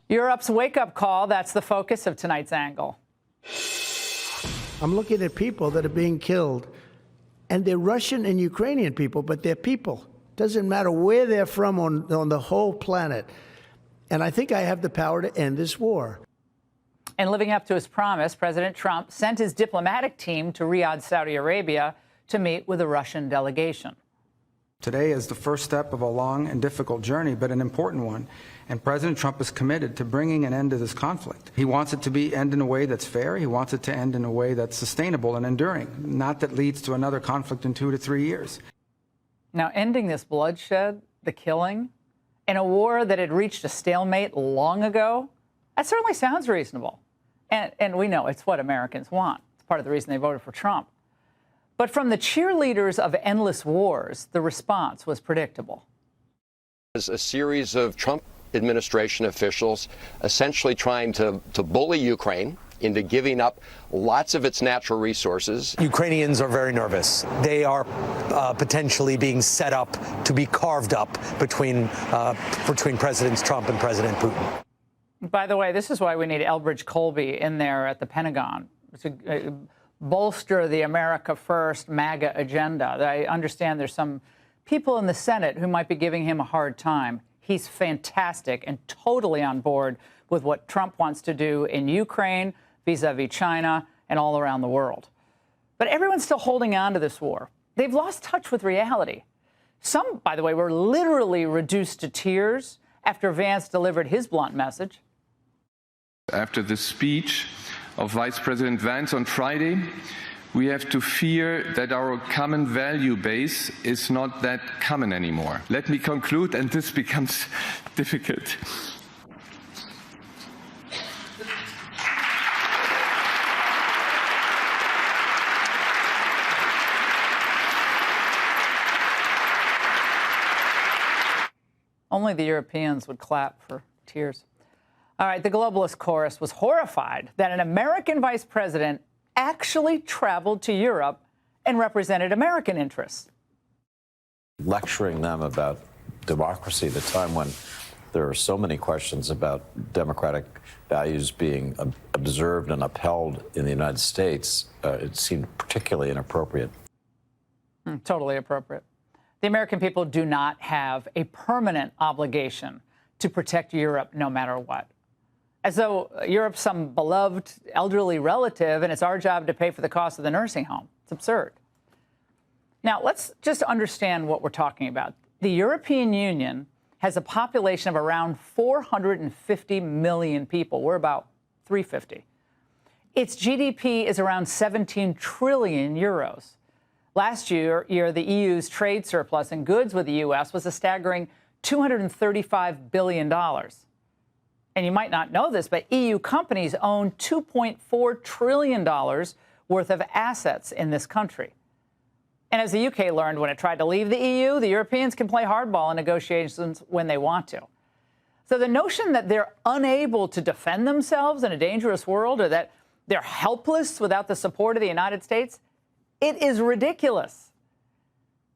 Europe's wake-up call, that's the focus of tonight's angle. I'm looking at people that are being killed, and they're Russian and Ukrainian people, but they're people. Doesn't matter where they're from on the whole planet. And I think I have the power to end this war. And living up to his promise, President Trump sent his diplomatic team to Riyadh, Saudi Arabia, to meet with a Russian delegation. Today is the first step of a long and difficult journey, but an important one. And President Trump is committed to bringing an end to this conflict. He wants it to end in a way that's fair. He wants it to end in a way that's sustainable and enduring, not that leads to another conflict in 2 to 3 years. Now, ending this bloodshed, the killing, in a war that had reached a stalemate long ago, that certainly sounds reasonable. And we know it's what Americans want. It's part of the reason they voted for Trump. But from the cheerleaders of endless wars, the response was predictable. As a series of Trump administration officials essentially trying to bully Ukraine into giving up lots of its natural resources. Ukrainians are very nervous. They are potentially being set up to be carved up between Presidents Trump and President Putin. By the way, this is why we need Elbridge Colby in there at the Pentagon to bolster the America First MAGA agenda. I understand there's some people in the Senate who might be giving him a hard time. He's fantastic and totally on board with what Trump wants to do in Ukraine, vis-a-vis China, and all around the world. But everyone's still holding on to this war. They've lost touch with reality. Some, by the way, were literally reduced to tears after Vance delivered his blunt message. After the speech of Vice President Vance on Friday, we have to fear that our common value base is not that common anymore. Let me conclude, and this becomes difficult. Only the Europeans would clap for tears. All right, the globalist chorus was horrified that an American vice president actually traveled to Europe and represented American interests. Lecturing them about democracy at a time when there are so many questions about democratic values being observed and upheld in the United States, it seemed particularly inappropriate. Totally appropriate. The American people do not have a permanent obligation to protect Europe no matter what. As though Europe's some beloved elderly relative and it's our job to pay for the cost of the nursing home. It's absurd. Now, let's just understand what we're talking about. The European Union has a population of around 450 million people. We're about 350. Its GDP is around 17 trillion euros. Last year, the EU's trade surplus in goods with the U.S. was a staggering $235 billion. And you might not know this, but EU companies own $2.4 trillion worth of assets in this country. And as the UK learned when it tried to leave the EU, the Europeans can play hardball in negotiations when they want to. So the notion that they're unable to defend themselves in a dangerous world or that they're helpless without the support of the United States, it is ridiculous.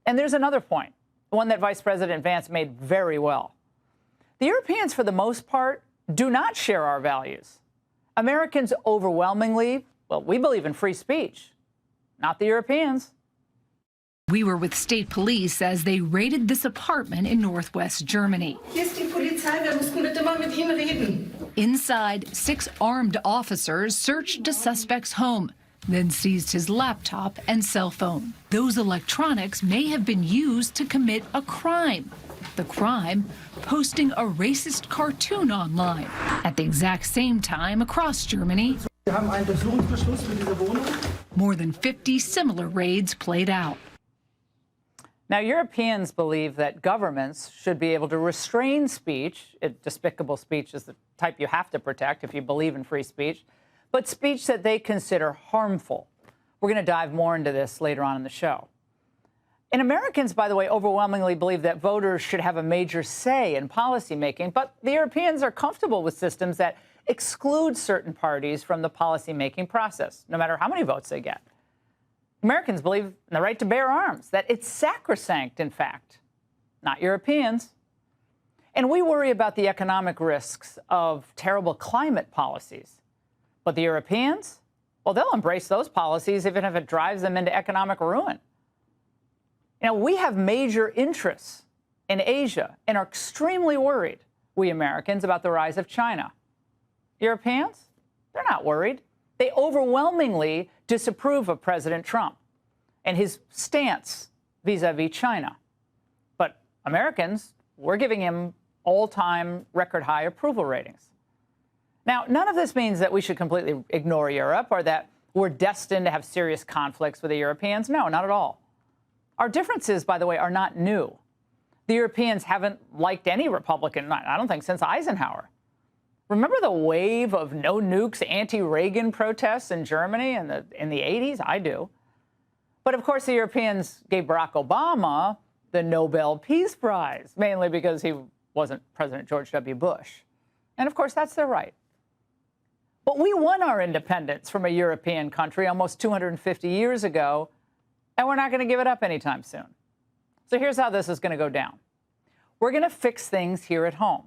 And there's another point, one that Vice President Vance made very well. The Europeans, for the most part, do not share our values. Americans overwhelmingly, well, we believe in free speech, not the Europeans. We were with state police as they raided this apartment in northwest Germany. Inside, 6 armed officers searched a suspect's home, then seized his laptop and cell phone. Those electronics may have been used to commit a crime. The crime, posting a racist cartoon online. At the exact same time across Germany, more than 50 similar raids played out. Now, Europeans believe that governments should be able to restrain speech. Despicable speech is the type you have to protect if you believe in free speech, but speech that they consider harmful. We're going to dive more into this later on in the show. And Americans, by the way, overwhelmingly believe that voters should have a major say in policymaking, but the Europeans are comfortable with systems that exclude certain parties from the policymaking process, no matter how many votes they get. Americans believe in the right to bear arms, that it's sacrosanct, in fact, not Europeans. And we worry about the economic risks of terrible climate policies. But the Europeans, well, they'll embrace those policies even if it drives them into economic ruin. You know, we have major interests in Asia and are extremely worried, we Americans, about the rise of China. Europeans, they're not worried. They overwhelmingly disapprove of President Trump and his stance vis-a-vis China. But Americans, we're giving him all-time record-high approval ratings. Now, none of this means that we should completely ignore Europe or that we're destined to have serious conflicts with the Europeans. No, not at all. Our differences, by the way, are not new. The Europeans haven't liked any Republican, I don't think, since Eisenhower. Remember the wave of no nukes, anti-Reagan protests in Germany in the 80s? I do. But of course, the Europeans gave Barack Obama the Nobel Peace Prize, mainly because he wasn't President George W. Bush. And of course, that's their right. But we won our independence from a European country almost 250 years ago, and we're not going to give it up anytime soon. So here's how this is going to go down. We're going to fix things here at home.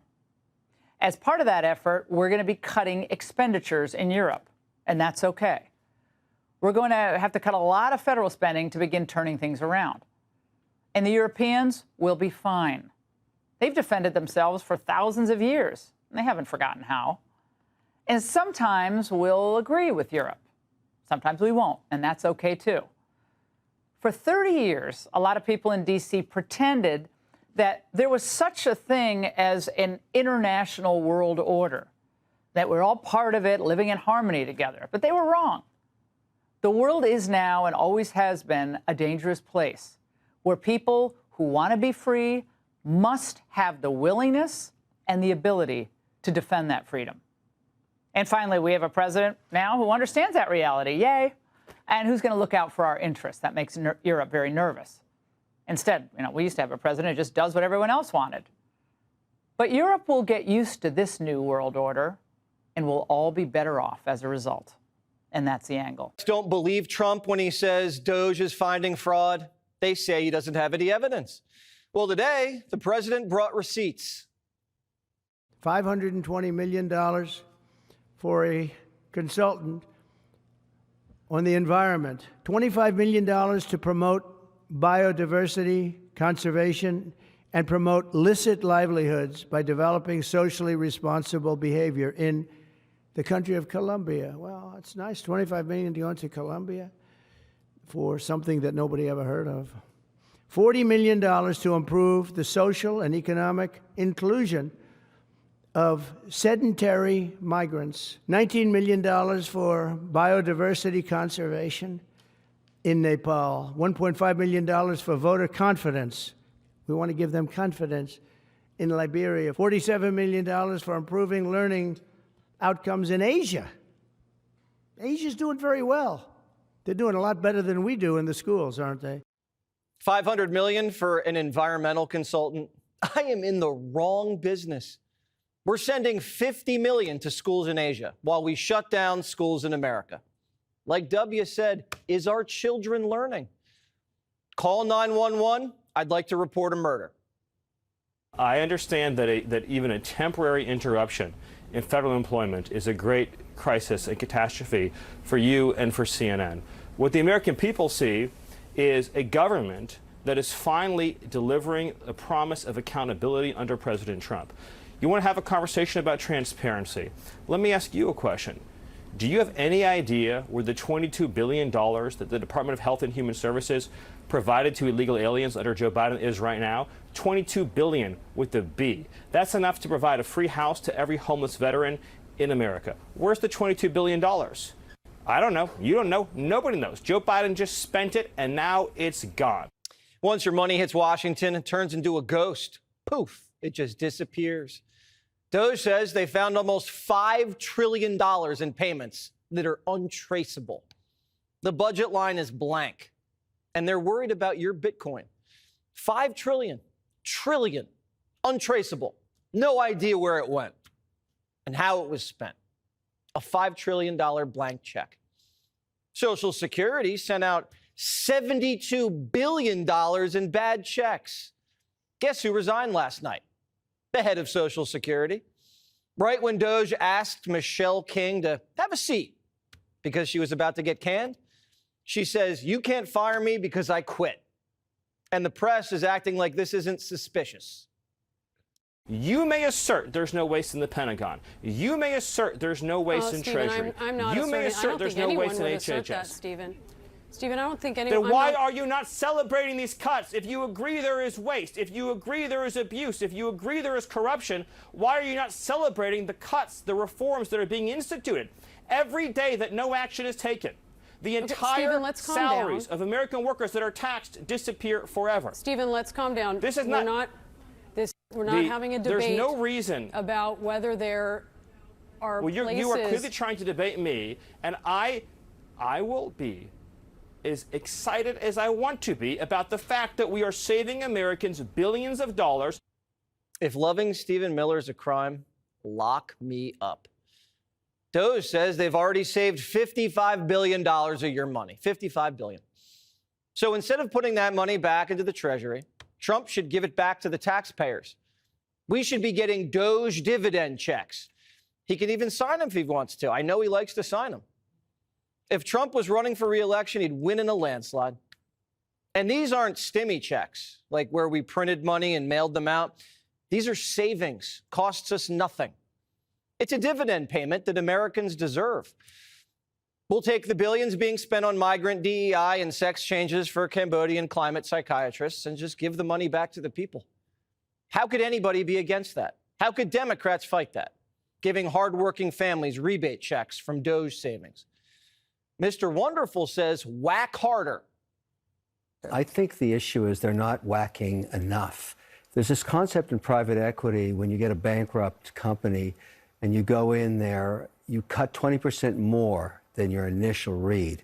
As part of that effort, we're going to be cutting expenditures in Europe, and that's okay. We're going to have to cut a lot of federal spending to begin turning things around. And the Europeans will be fine. They've defended themselves for thousands of years, and they haven't forgotten how. And sometimes we'll agree with Europe. Sometimes we won't, and that's okay too. For 30 years, a lot of people in D.C. pretended that there was such a thing as an international world order, that we're all part of it, living in harmony together. But they were wrong. The world is now and always has been a dangerous place where people who want to be free must have the willingness and the ability to defend that freedom. And finally, we have a president now who understands that reality, yay, and who's going to look out for our interests. That makes Europe very nervous. Instead, we used to have a president who just does what everyone else wanted. But Europe will get used to this new world order, and we'll all be better off as a result. And that's the angle. Don't believe Trump when he says DOGE is finding fraud. They say he doesn't have any evidence. Well, today, the president brought receipts. $520 million for a consultant on the environment, $25 million to promote biodiversity conservation and promote licit livelihoods by developing socially responsible behavior in the country of Colombia. Well, it's nice, $25 million to go into Colombia for something that nobody ever heard of. $40 million to improve the social and economic inclusion of sedentary migrants. $19 million for biodiversity conservation in Nepal. $1.5 million for voter confidence. We want to give them confidence in Liberia. $47 million for improving learning outcomes in Asia. Asia's doing very well. They're doing a lot better than we do in the schools, aren't they? $500 million for an environmental consultant. I am in the wrong business. We're sending $50 million to schools in Asia while we shut down schools in America. Like W said, is our children learning? Call 911. I'd like to report a murder. I understand that even a temporary interruption in federal employment is a great crisis and catastrophe for you and for CNN. What the American people see is a government that is finally delivering a promise of accountability under President Trump. You want to have a conversation about transparency. Let me ask you a question. Do you have any idea where the $22 billion that the Department of Health and Human Services provided to illegal aliens under Joe Biden is right now? $22 billion with a B. That's enough to provide a free house to every homeless veteran in America. Where's the $22 billion? I don't know. You don't know. Nobody knows. Joe Biden just spent it, and now it's gone. Once your money hits Washington, it turns into a ghost. Poof, it just disappears. DOGE says they found almost $5 trillion in payments that are untraceable. The budget line is blank, and they're worried about your Bitcoin. $5 trillion, untraceable. No idea where it went and how it was spent. A $5 trillion blank check. Social Security sent out $72 billion in bad checks. Guess who resigned last night? the head of Social Security. Right when DOGE asked Michelle King to have a seat because she was about to get canned, she says, "You can't fire me because I quit." And the press is acting like this isn't suspicious. You may assert there's no waste in the Pentagon. You may assert there's no waste in Stephen, Treasury. I'm not you may asserting, assert there's no waste in HHS. That, Stephen, I don't think anyone... Then why are you not celebrating these cuts? If you agree there is waste, if you agree there is abuse, if you agree there is corruption, why are you not celebrating the cuts, the reforms that are being instituted? Every day that no action is taken, the entire Stephen, salaries of American workers that are taxed disappear forever. Stephen, let's calm down. This is We're not having a debate. There's no reason about whether there are places. You are clearly trying to debate me, and I will be as excited as I want to be about the fact that we are saving Americans billions of dollars. If loving Stephen Miller is a crime, lock me up. DOGE says they've already saved $55 billion of your money, $55 billion. So instead of putting that money back into the Treasury, Trump should give it back to the taxpayers. We should be getting DOGE dividend checks. He can even sign them if he wants to. I know he likes to sign them. If Trump was running for re-election, he'd win in a landslide. And these aren't stimmy checks, like where we printed money and mailed them out. These are savings, costs us nothing. It's a dividend payment that Americans deserve. We'll take the billions being spent on migrant DEI and sex changes for Cambodian climate psychiatrists and just give the money back to the people. How could anybody be against that? How could Democrats fight that? Giving hardworking families rebate checks from DOGE savings. Mr. Wonderful says, whack harder. I think the issue is they're not whacking enough. There's this concept in private equity when you get a bankrupt company and you go in there, you cut 20% more than your initial read.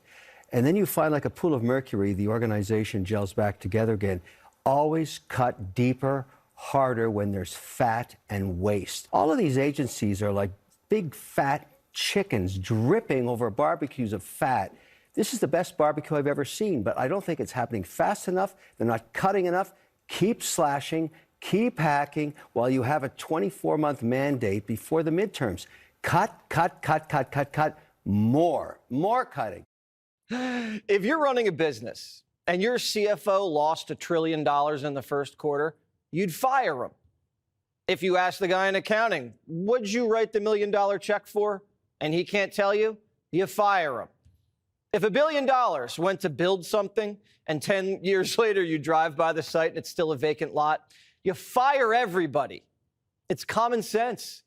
And then you find like a pool of mercury, the organization gels back together again. Always cut deeper, harder when there's fat and waste. All of these agencies are like big fat chickens dripping over barbecues of fat. This is the best barbecue I've ever seen, but I don't think it's happening fast enough. They're not cutting enough. Keep slashing, keep hacking while you have a 24-month mandate before the midterms. Cut, cut, cut, cut, cut, cut. More cutting. If you're running a business and your CFO lost $1 trillion in the first quarter, you'd fire him. If you ask the guy in accounting, what'd you write the $1 million check for? And he can't tell you, you fire him. If $1 billion went to build something and 10 years later you drive by the site and it's still a vacant lot, you fire everybody. It's common sense.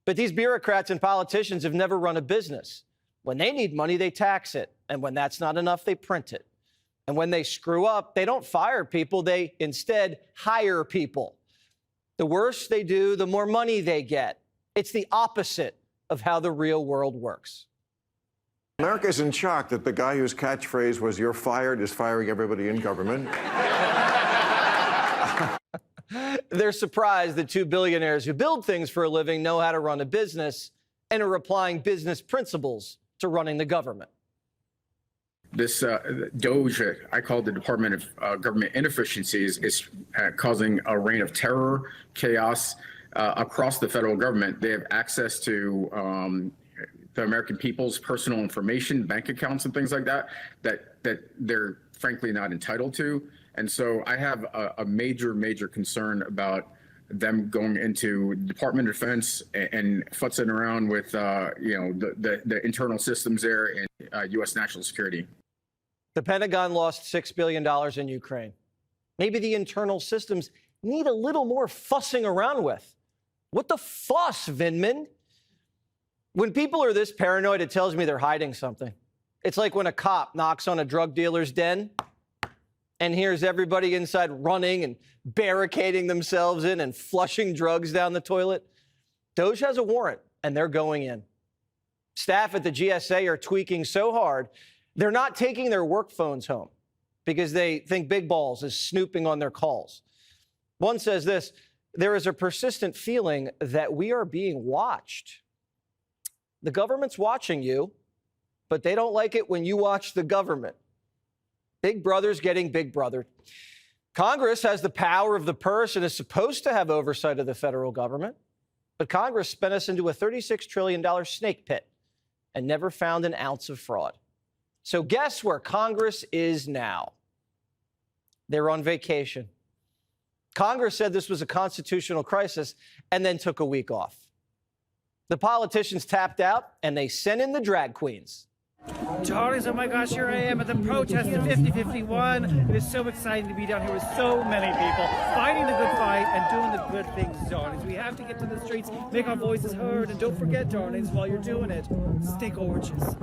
But these bureaucrats and politicians have never run a business. When they need money, they tax it. And when that's not enough, they print it. And when they screw up, they don't fire people. They instead hire people. The worse they do, the more money they get. It's the opposite of how the real world works. America's in shock that the guy whose catchphrase was "you're fired" is firing everybody in government. They're surprised that two billionaires who build things for a living know how to run a business and are applying business principles to running the government. This DOGE, I call it the Department of Government Inefficiencies, is causing a reign of terror, chaos across the federal government. They have access to the American people's personal information, bank accounts and things like that they're frankly not entitled to. And so I have a major concern about them going into Department of Defense and futzing around with the internal systems there and U.S. national security. The Pentagon lost $6 billion in Ukraine. Maybe the internal systems need a little more fussing around with. What the fuss, Vindman? When people are this paranoid, it tells me they're hiding something. It's like when a cop knocks on a drug dealer's den and hears everybody inside running and barricading themselves in and flushing drugs down the toilet. DOGE has a warrant, and they're going in. Staff at the GSA are tweaking so hard, they're not taking their work phones home because they think Big Balls is snooping on their calls. One says this, there is a persistent feeling that we are being watched. The government's watching you, but they don't like it when you watch the government. Big Brother's getting Big Brothered. Congress has the power of the purse and is supposed to have oversight of the federal government. But Congress spent us into a $36 trillion snake pit and never found an ounce of fraud. So guess where Congress is now? They're on vacation. Congress said this was a constitutional crisis and then took a week off. The politicians tapped out and they sent in the drag queens. Darlings, oh my gosh, here I am at the protest of 5051. It is so exciting to be down here with so many people fighting the good fight and doing the good things, darlings. We have to get to the streets, make our voices heard, and don't forget, darlings, while you're doing it, stay gorgeous.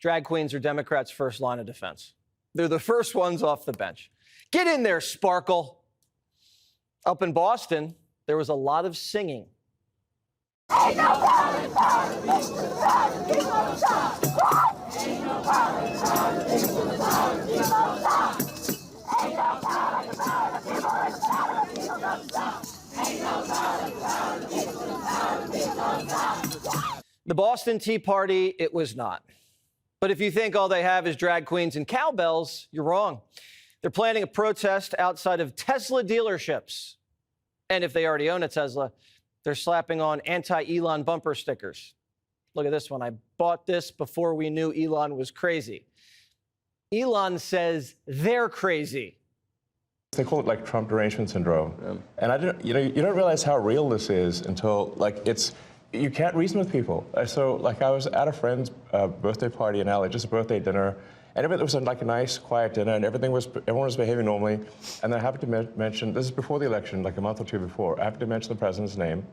Drag queens are Democrats' first line of defense. They're the first ones off the bench. Get in there, Sparkle. Up in Boston, there was a lot of singing. Ain't no party, party, keep on top. Ain't no party, party, keep on top. Ain't no party, party, keep on top. Ain't no party, party, keep on top. The Boston Tea Party, it was not. But if you think all they have is drag queens and cowbells, you're wrong. They're planning a protest outside of Tesla dealerships. And if they already own a Tesla, they're slapping on anti-Elon bumper stickers. Look at this one. I bought this before we knew Elon was crazy. Elon says they're crazy. They call it like Trump derangement syndrome. Yeah. And I didn't, you don't realize how real this is until you can't reason with people. So I was at a friend's birthday party in LA, just a birthday dinner, and it was like a nice, quiet dinner, and everyone was behaving normally. And I happened to mention, this is before the election, like a month or two before, I happened to mention the president's name.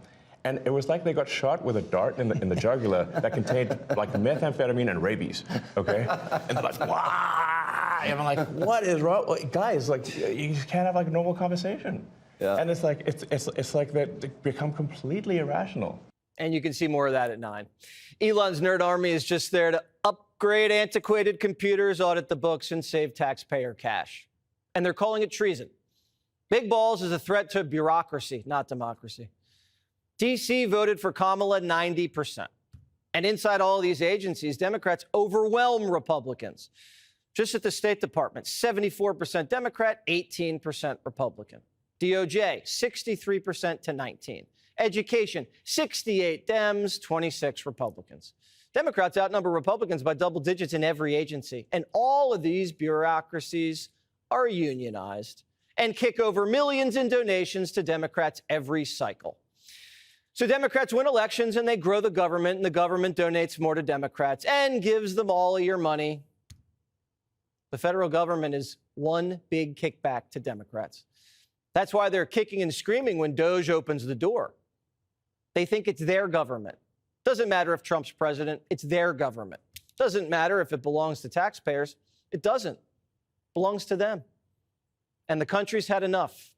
And it was like they got shot with a dart in the jugular that contained like methamphetamine and rabies, okay? And they're like, wow! And I'm like, what is wrong? Like, guys, you just can't have like a normal conversation. Yeah. And it's like they become completely irrational. And you can see more of that at 9. Elon's nerd army is just there to upgrade antiquated computers, audit the books, and save taxpayer cash. And they're calling it treason. Big balls is a threat to bureaucracy, not democracy. D.C. voted for Kamala 90%. And inside all of these agencies, Democrats overwhelm Republicans. Just at the State Department, 74% Democrat, 18% Republican. DOJ, 63% to 19%. Education, 68 Dems, 26 Republicans. Democrats outnumber Republicans by double digits in every agency. And all of these bureaucracies are unionized and kick over millions in donations to Democrats every cycle. So Democrats win elections and they grow the government, and the government donates more to Democrats and gives them all of your money. The federal government is one big kickback to Democrats. That's why they're kicking and screaming when DOGE opens the door. They think it's their government. Doesn't matter if Trump's president, it's their government. Doesn't matter if it belongs to taxpayers. It doesn't. It belongs to them. And the country's had enough.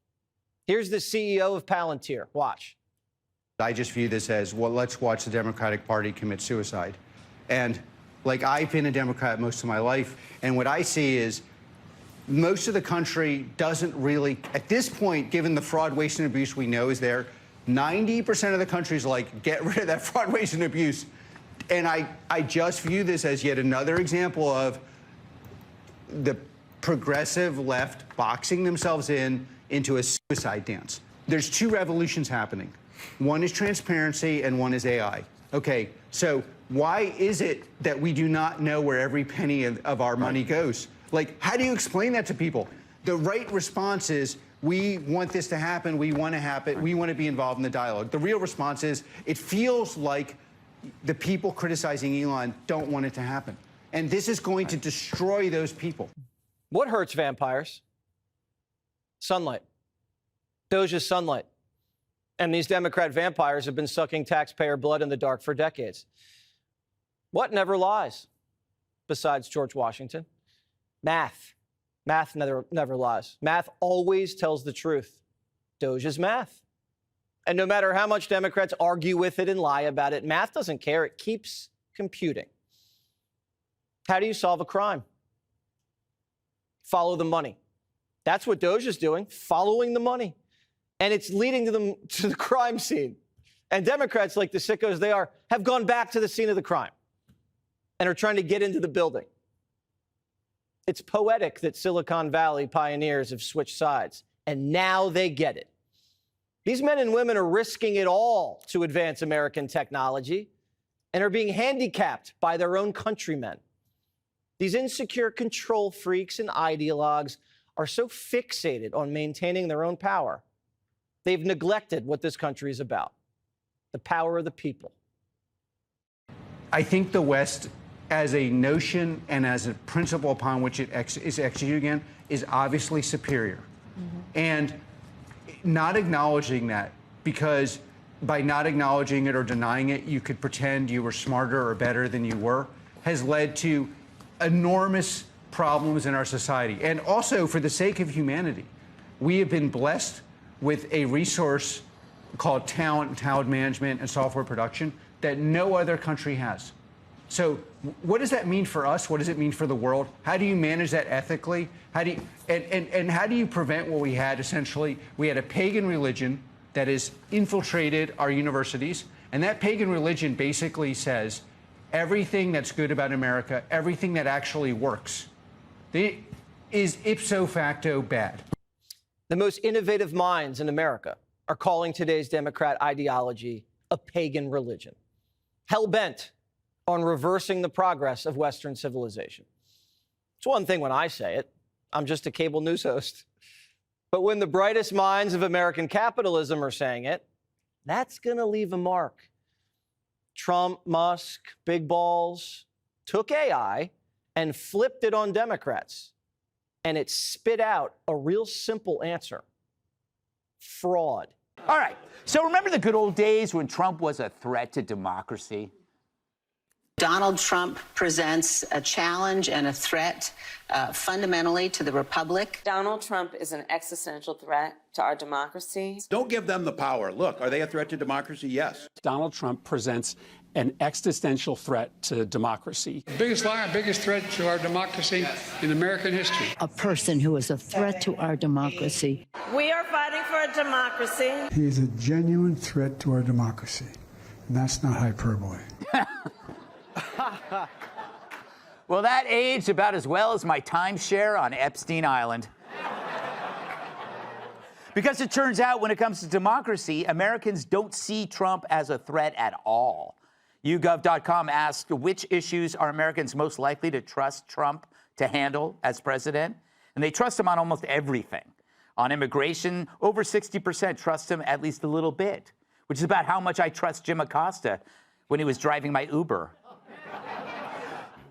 Here's the CEO of Palantir. Watch. I just view this as, well, let's watch the Democratic Party commit suicide. And I've been a Democrat most of my life, and what I see is most of the country doesn't really, at this point, given the fraud, waste, and abuse we know is there, 90% of the country's like, get rid of that fraud, waste, and abuse. And I just view this as yet another example of the progressive left boxing themselves into a suicide dance. There's 2 revolutions happening. One is transparency and one is AI. Okay, so why is it that we do not know where every penny of our money goes? How do you explain that to people? The right response is, we want this to happen, we want to happen, we want to be involved in the dialogue. The real response is, it feels like the people criticizing Elon don't want it to happen. And this is going to destroy those people. What hurts vampires? Sunlight. DOGE's sunlight. And these Democrat vampires have been sucking taxpayer blood in the dark for decades. What never lies, besides George Washington? Math. Math never lies. Math always tells the truth. DOGE is math. And no matter how much Democrats argue with it and lie about it, math doesn't care. It keeps computing. How do you solve a crime? Follow the money. That's what DOGE is doing, following the money. And it's leading to the crime scene. And Democrats, like the sickos they are, have gone back to the scene of the crime and are trying to get into the building. It's poetic that Silicon Valley pioneers have switched sides, and now they get it. These men and women are risking it all to advance American technology and are being handicapped by their own countrymen. These insecure control freaks and ideologues are so fixated on maintaining their own power, they've neglected what this country is about, the power of the people. I think the West, as a notion and as a principle upon which it is executed again, is obviously superior. And not acknowledging that, because by not acknowledging it or denying it, you could pretend you were smarter or better than you were, has led to enormous problems in our society. And also, for the sake of humanity, we have been blessed with a resource called talent management and software production that no other country has. So what does that mean for us? What does it mean for the world? How do you manage that ethically? How do you, and how do you prevent what we had essentially? We had a pagan religion that has infiltrated our universities, and that pagan religion basically says everything that's good about America, everything that actually works, is ipso facto bad. The most innovative minds in America are calling today's Democrat ideology a pagan religion, hell-bent on reversing the progress of Western civilization. It's one thing when I say it. I'm just a cable news host. But when the brightest minds of American capitalism are saying it, that's going to leave a mark. Trump, Musk, big balls took AI and flipped it on Democrats, and it spit out a real simple answer: fraud. All right, so remember the good old days when Trump was a threat to democracy? Donald Trump presents a challenge and a threat fundamentally to the republic. Donald Trump is an existential threat to our democracy. Don't give them the power. Look, are they a threat to democracy? Yes. Donald Trump presents an existential threat to democracy. Biggest lie, biggest threat to our democracy in American history. A person who is a threat to our democracy. We are fighting for a democracy. He is a genuine threat to our democracy, and that's not hyperbole. Well, that aged about as well as my timeshare on Epstein Island. Because it turns out when it comes to democracy, Americans don't see Trump as a threat at all. YouGov.com asked which issues are Americans most likely to trust Trump to handle as president, and they trust him on almost everything. On immigration, over 60% trust him at least a little bit, which is about how much I trust Jim Acosta when he was driving my Uber.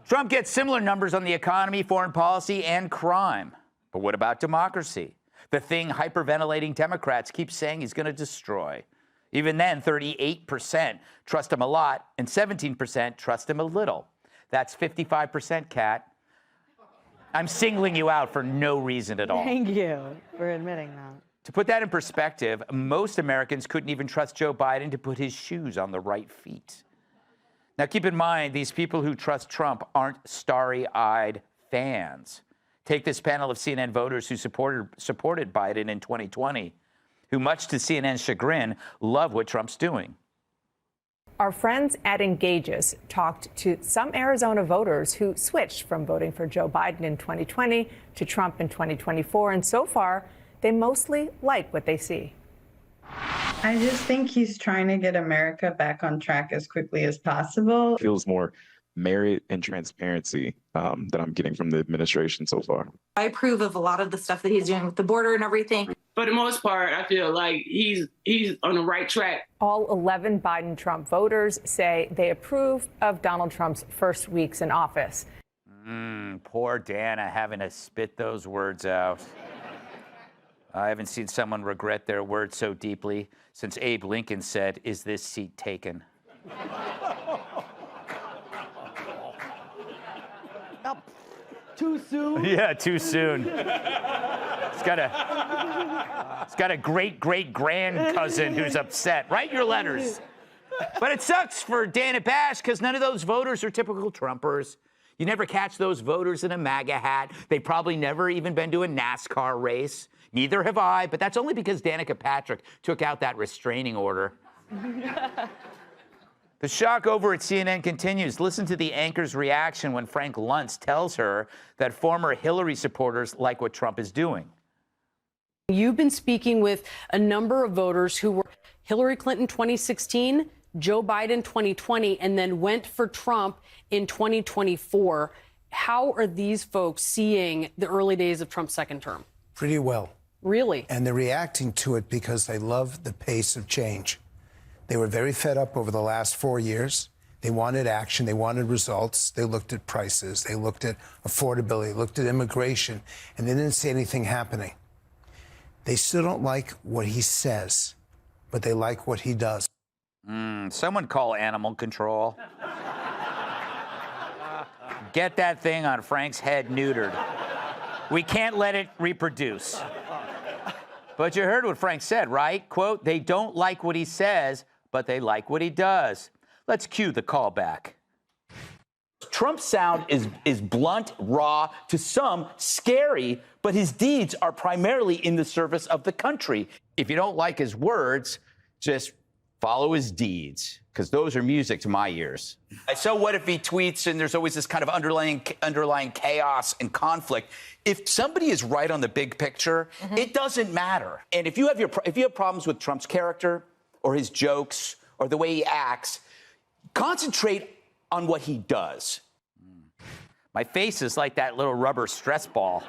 Trump gets similar numbers on the economy, foreign policy, and crime. But what about democracy? The thing hyperventilating Democrats keep saying he's going to destroy. Even then, 38% trust him a lot, and 17% trust him a little. That's 55%, Kat. I'm singling you out for no reason at all. Thank you for admitting that. To put that in perspective, most Americans couldn't even trust Joe Biden to put his shoes on the right feet. Now, keep in mind, these people who trust Trump aren't starry-eyed fans. Take this panel of CNN voters who supported Biden in 2020, who, much to CNN's chagrin, love what Trump's doing. Our friends at Engages talked to some Arizona voters who switched from voting for Joe Biden in 2020 to Trump in 2024, and so far, they mostly like what they see. I just think he's trying to get America back on track as quickly as possible. It feels more merit and transparency that I'm getting from the administration so far. I approve of a lot of the stuff that he's doing with the border and everything. For the most part, I feel like he's on the right track. All 11 Biden-Trump voters say they approve of Donald Trump's first weeks in office. Poor Dana having to spit those words out. I haven't seen someone regret their words so deeply since Abe Lincoln said, "Is this seat taken?" Too soon? Yeah, too soon. It's got a great-great-grand cousin who's upset. Write your letters. But it sucks for Dana Bash because none of those voters are typical Trumpers. You never catch those voters in a MAGA hat. They've probably never even been to a NASCAR race. Neither have I, but that's only because Danica Patrick took out that restraining order. The shock over at CNN continues. Listen to the anchor's reaction when Frank Luntz tells her that former Hillary supporters like what Trump is doing. You've been speaking with a number of voters who were Hillary Clinton 2016, Joe Biden 2020, and then went for Trump in 2024. How are these folks seeing the early days of Trump's second term? Pretty well. Really? And they're reacting to it because they love the pace of change. They were very fed up over the last 4 years. They wanted action. They wanted results. They looked at prices. They looked at affordability, looked at immigration, and they didn't see anything happening. They still don't like what he says, but they like what he does. Someone call animal control. Get that thing on Frank's head neutered. We can't let it reproduce. But you heard what Frank said, right? Quote, they don't like what he says, but they like what he does. Let's cue the callback. Trump's sound is blunt, raw, to some scary, but his deeds are primarily in the service of the country. If you don't like his words, just follow his deeds, because those are music to my ears. So what if he tweets and there's always this kind of underlying chaos and conflict? If somebody is right on the big picture, it doesn't matter. And if you have problems with Trump's character or his jokes or the way he acts, concentrate on what he does. My face is like that little rubber stress ball.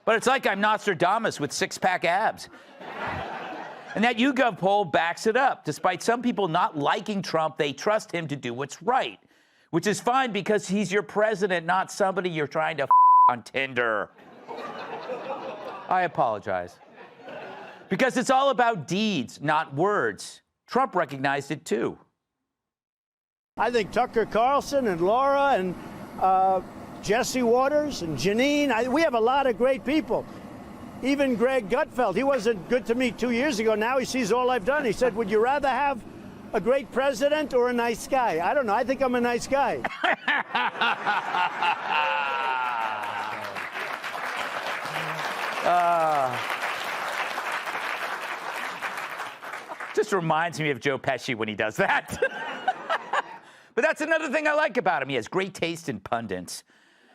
But it's like I'm Nostradamus with six-pack abs. And that YouGov poll backs it up. Despite some people not liking Trump, they trust him to do what's right, which is fine because he's your president, not somebody you're trying to on Tinder. I apologize. Because it's all about deeds, not words. Trump recognized it, too. I think Tucker Carlson and Laura and Jesse Watters and Janine, we have a lot of great people. Even Greg Gutfeld, he wasn't good to me 2 years ago. Now he sees all I've done. He said, would you rather have a great president or a nice guy? I don't know. I think I'm a nice guy. Just reminds me of Joe Pesci when he does that. But that's another thing I like about him. He has great taste in pundits.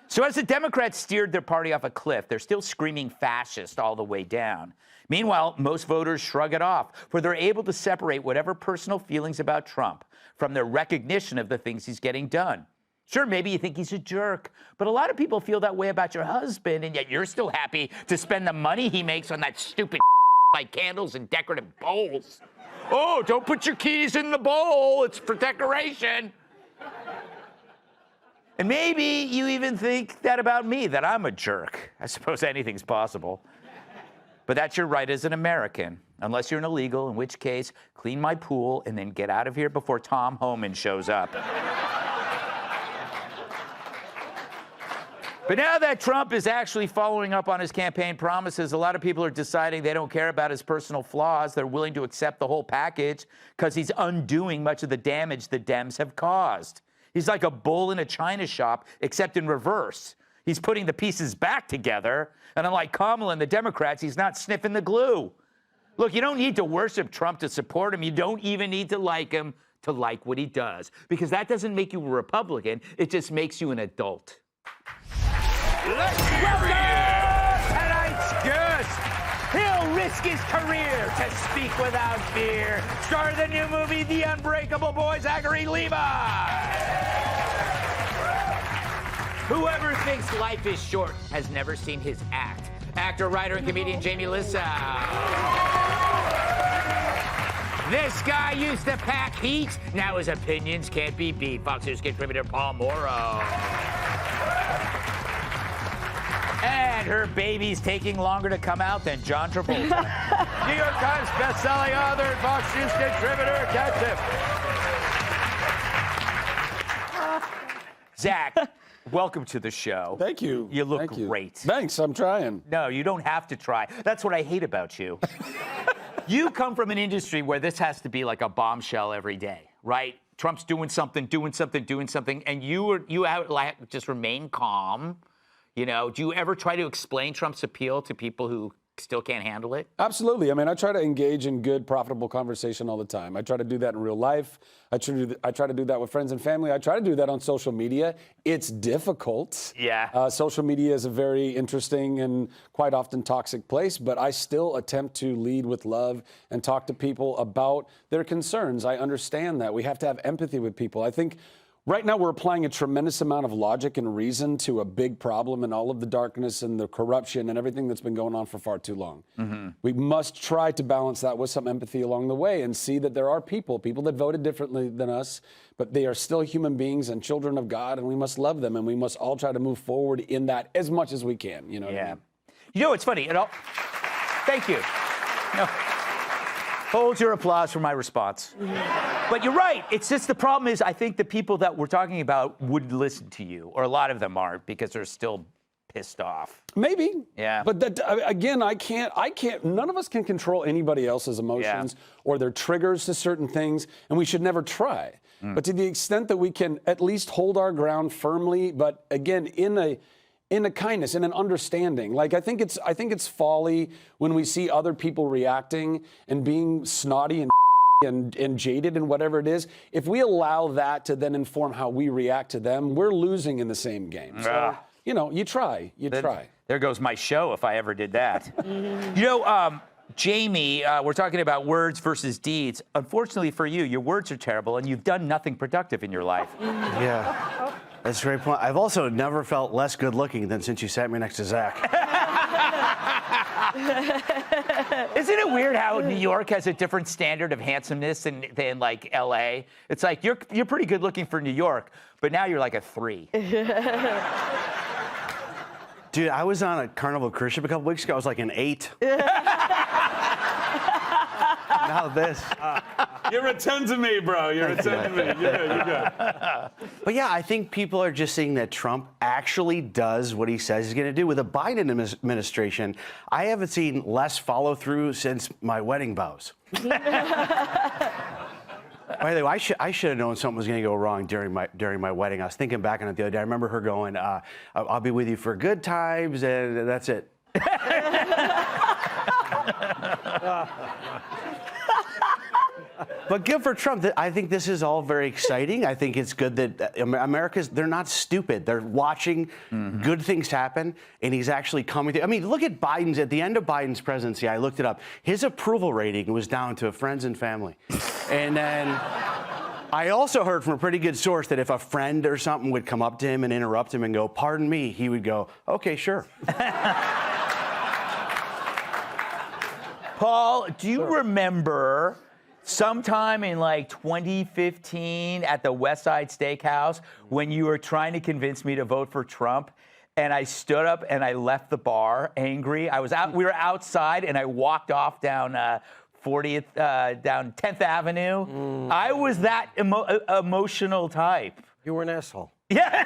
So as the Democrats steered their party off a cliff, they're still screaming fascist all the way down. Meanwhile, most voters shrug it off, for they're able to separate whatever personal feelings about Trump from their recognition of the things he's getting done. Sure, maybe you think he's a jerk, but a lot of people feel that way about your husband, and yet you're still happy to spend the money he makes on that stupid like candles and decorative bowls. Oh, don't put your keys in the bowl. It's for decoration. And maybe you even think that about me, that I'm a jerk. I suppose anything's possible. But that's your right as an American, unless you're an illegal, in which case, clean my pool and then get out of here before Tom Homan shows up. But now that Trump is actually following up on his campaign promises, a lot of people are deciding they don't care about his personal flaws. They're willing to accept the whole package because he's undoing much of the damage the Dems have caused. He's like a bull in a china shop, except in reverse. He's putting the pieces back together, and unlike Kamala and the Democrats, he's not sniffing the glue. Look, you don't need to worship Trump to support him. You don't even need to like him to like what he does, because that doesn't make you a Republican. It just makes you an adult. Let's welcome tonight's guest. He'll risk his career to speak without fear. Star of the new movie, The Unbreakable Boy, Zachary Levi. Whoever thinks life is short has never seen his act. Actor, writer, and comedian Jamie Lissow. This guy used to pack heat. Now his opinions can't be beat. Fox News contributor Paul Morrow. And her baby's taking longer to come out than John Travolta. New York Times best-selling author and Fox News contributor, Cat Zach, welcome to the show. Thank you. You look Thank you. great. Thanks, I'm trying. No, you don't have to try. That's what I hate about you. You come from an industry where this has to be like a bombshell every day, right? Trump's doing something, and you just remain calm. You know, do you ever try to explain Trump's appeal to people who still can't handle it? Absolutely. I mean, I try to engage in good, profitable conversation all the time. I try to do that in real life. I try to do that with friends and family. I try to do that on social media. It's difficult. Yeah. Social media is a very interesting and quite often toxic place, but I still attempt to lead with love and talk to people about their concerns. I understand that. We have to have empathy with people. I think right now, we're applying a tremendous amount of logic and reason to a big problem and all of the darkness and the corruption and everything that's been going on for far too long. We must try to balance that with some empathy along the way and see that there are people that voted differently than us, but they are still human beings and children of God, and we must love them, and we must all try to move forward in that as much as we can. You know what I mean? You know, it's funny. Thank you. No. Hold your applause for my response. But you're right. It's just the problem is I think the people that we're talking about would listen to you, or a lot of them aren't because they're still pissed off. Maybe. Yeah. But that, again, I can't, none of us can control anybody else's emotions or their triggers to certain things, and we should never try. But to the extent that we can at least hold our ground firmly, but again, in a kindness, in an understanding. Like, I think it's folly when we see other people reacting and being snotty and jaded and whatever it is. If we allow that to then inform how we react to them, we're losing in the same game. So, you know, you try. There goes my show if I ever did that. You know, Jamie, we're talking about words versus deeds. Unfortunately for you, your words are terrible and you've done nothing productive in your life. Yeah. That's a great point. I've also never felt less good looking than since you sat me next to Zach. Isn't it weird how New York has a different standard of handsomeness than like LA? It's like you're pretty good looking for New York, but now you're like a 3. Dude, I was on a Carnival cruise ship a couple weeks ago. I was like an 8. Now this. You're a 10 to me, bro. You're a 10 to me. You're good. But yeah, I think people are just seeing that Trump actually does what he says he's going to do. With the Biden administration, I haven't seen less follow through since my wedding vows. By the way, I should have known something was going to go wrong during my wedding. I was thinking back on it the other day. I remember her going, "I'll be with you for good times," and that's it. But good for Trump. I think this is all very exciting. I think it's good that they're not stupid. They're watching good things happen, and he's actually coming. I mean, look at Biden's, at the end of Biden's presidency, I looked it up. His approval rating was down to friends and family. And then I also heard from a pretty good source that if a friend or something would come up to him and interrupt him and go, "Pardon me," he would go, "Okay, sure." Paul, do you remember sometime in like 2015 at the West Side Steakhouse when you were trying to convince me to vote for Trump, and I stood up and I left the bar angry? We were outside and I walked off down 40th, down 10th Avenue. I was that emotional type. You were an asshole. Yeah.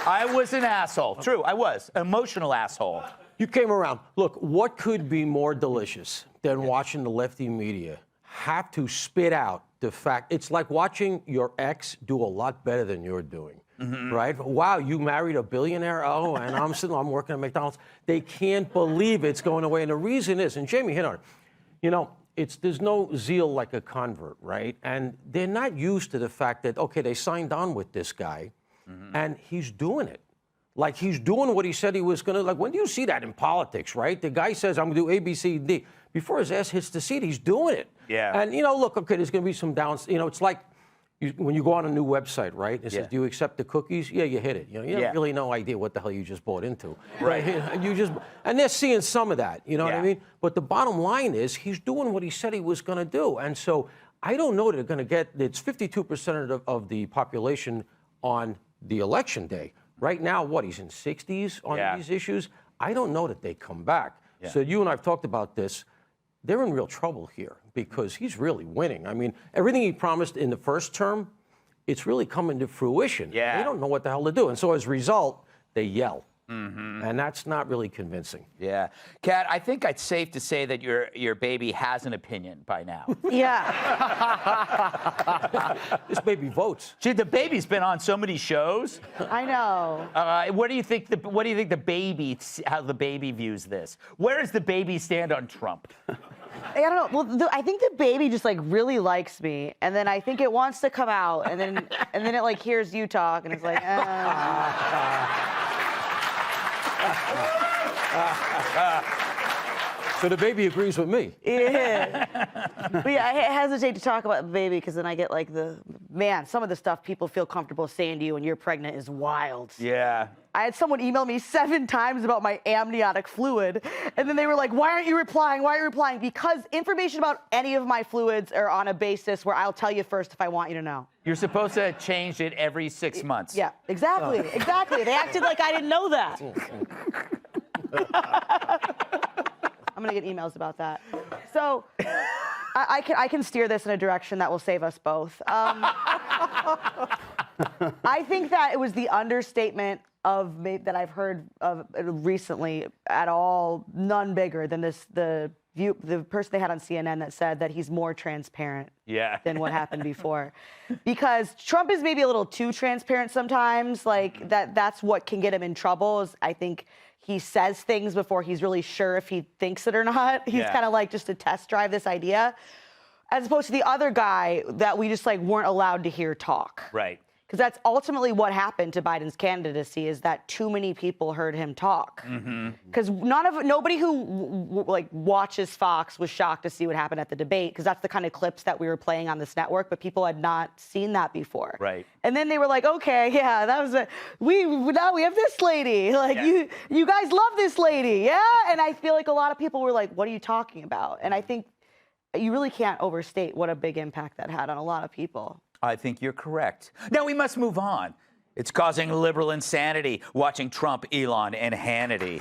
I was an asshole. True, I was. Emotional asshole. You came around. Look, what could be more delicious than watching the lefty media have to spit out the fact? It's like watching your ex do a lot better than you're doing, right? Wow, you married a billionaire? Oh, and I'm working at McDonald's. They can't believe it's going away. And the reason is, and Jamie hit on it, you know, there's no zeal like a convert, right? And they're not used to the fact that, okay, they signed on with this guy, and he's doing it. Like, he's doing what he said he was going to. Like, when do you see that in politics, right? The guy says, "I'm going to do A, B, C, D." Before his ass hits the seat, he's doing it. Yeah. And, you know, look, okay, there's going to be some downs. You know, it's like when you go on a new website, right? It says, "Do you accept the cookies?" Yeah, you hit it. You know, you have really no idea what the hell you just bought into. Right. And they're seeing some of that. You know what I mean? But the bottom line is he's doing what he said he was going to do. And so I don't know that they're going to get, it's 52% of the population on the election day. Right now, he's in 60s on these issues? I don't know that they come back. Yeah. So you and I have talked about this. They're in real trouble here because he's really winning. I mean, everything he promised in the first term, it's really coming to fruition. Yeah. They don't know what the hell to do. And so as a result, they yell. And that's not really convincing. Yeah. Kat, I think it's safe to say that your baby has an opinion by now. Yeah. This baby votes. See, the baby's been on so many shows. I know. What do you think how the baby views this? Where does the baby stand on Trump? I don't know. Well, I think the baby just like really likes me, and then I think it wants to come out, and then it like hears you talk, and it's like. So the baby agrees with me. Yeah. But yeah, I hesitate to talk about the baby because then I get like some of the stuff people feel comfortable saying to you when you're pregnant is wild. Yeah. I had someone email me 7 times about my amniotic fluid, and then they were like, why aren't you replying? Why aren't you replying? Because information about any of my fluids are on a basis where I'll tell you first if I want you to know. You're supposed to change it every 6 months. Yeah, exactly, exactly. They acted like I didn't know that. I'm gonna get emails about that. So I can steer this in a direction that will save us both. I think that it was the understatement that I've heard of recently at all, none bigger than the person they had on CNN that said that he's more transparent than what happened before. Because Trump is maybe a little too transparent sometimes, like that's what can get him in trouble, is I think he says things before he's really sure if he thinks it or not. He's kind of like just to test drive this idea, as opposed to the other guy that we just like weren't allowed to hear talk. Right. Because that's ultimately what happened to Biden's candidacy, is that too many people heard him talk. Because nobody who watches Fox was shocked to see what happened at the debate, because that's the kind of clips that we were playing on this network, but people had not seen that before. Right. And then they were like, okay, yeah, that was now we have this lady. Like you guys love this lady, yeah? And I feel like a lot of people were like, what are you talking about? And I think you really can't overstate what a big impact that had on a lot of people. I think you're correct. Now we must move on. It's causing liberal insanity watching Trump, Elon, and Hannity.